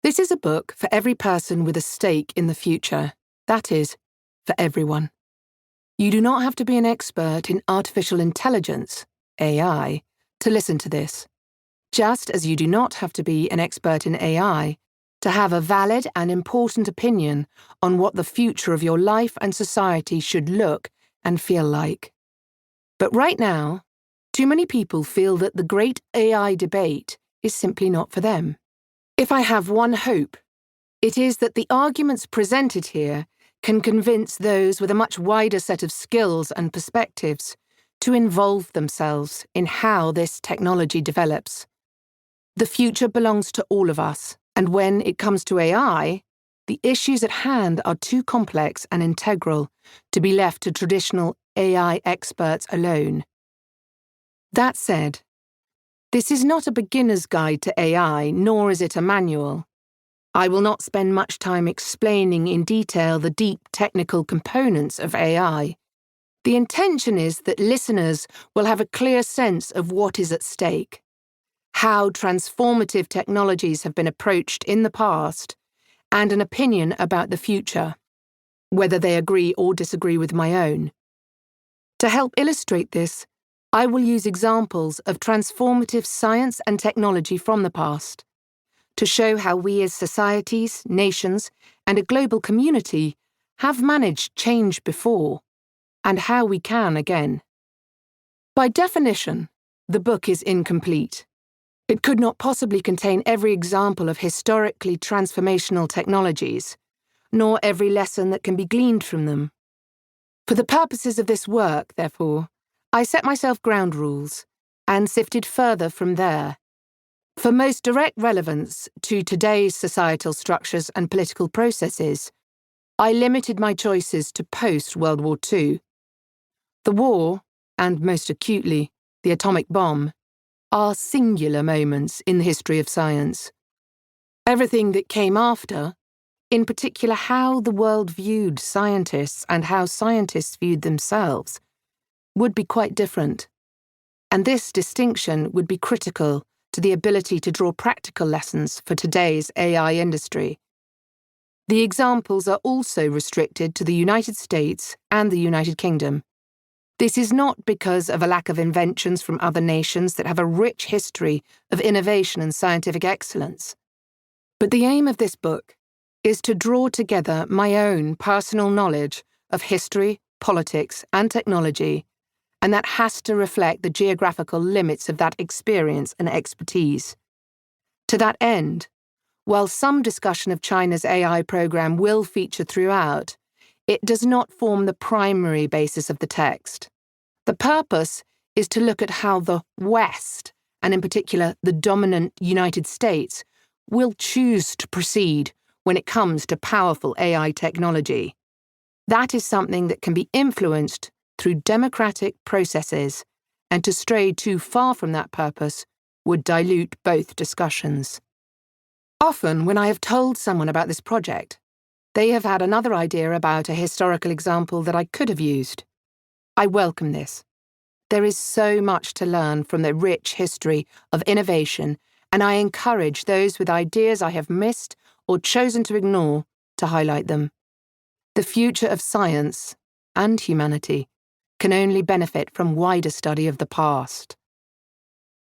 This is a book for every person with a stake in the future. That is, for everyone. You do not have to be an expert in artificial intelligence, AI, to listen to this. Just as you do not have to be an expert in AI to have a valid and important opinion on what the future of your life and society should look and feel like. But right now, too many people feel that the great AI debate is simply not for them. If I have one hope, it is that the arguments presented here can convince those with a much wider set of skills and perspectives to involve themselves in how this technology develops. The future belongs to all of us, and when it comes to AI, the issues at hand are too complex and integral to be left to traditional AI experts alone. That said, this is not a beginner's guide to AI, nor is it a manual. I will not spend much time explaining in detail the deep technical components of AI. The intention is that listeners will have a clear sense of what is at stake, how transformative technologies have been approached in the past, and an opinion about the future, whether they agree or disagree with my own. To help illustrate this, I will use examples of transformative science and technology from the past, to show how we as societies, nations, and a global community have managed change before, and how we can again. By definition, the book is incomplete. It could not possibly contain every example of historically transformational technologies, nor every lesson that can be gleaned from them. For the purposes of this work, therefore, I set myself ground rules, and sifted further from there. For most direct relevance to today's societal structures and political processes, I limited my choices to post-World War II. The war, and most acutely, the atomic bomb, are singular moments in the history of science. Everything that came after, in particular how the world viewed scientists and how scientists viewed themselves, would be quite different. And this distinction would be critical to the ability to draw practical lessons for today's AI industry. The examples are also restricted to the United States and the United Kingdom. This is not because of a lack of inventions from other nations that have a rich history of innovation and scientific excellence. But the aim of this book is to draw together my own personal knowledge of history, politics, and technology, and that has to reflect the geographical limits of that experience and expertise. To that end, while some discussion of China's AI program will feature throughout, it does not form the primary basis of the text. The purpose is to look at how the West, and in particular the dominant United States, will choose to proceed when it comes to powerful AI technology. That is something that can be influenced through democratic processes, and to stray too far from that purpose would dilute both discussions. Often, when I have told someone about this project, they have had another idea about a historical example that I could have used. I welcome this. There is so much to learn from the rich history of innovation, and I encourage those with ideas I have missed or chosen to ignore to highlight them. The future of science and humanity can only benefit from wider study of the past.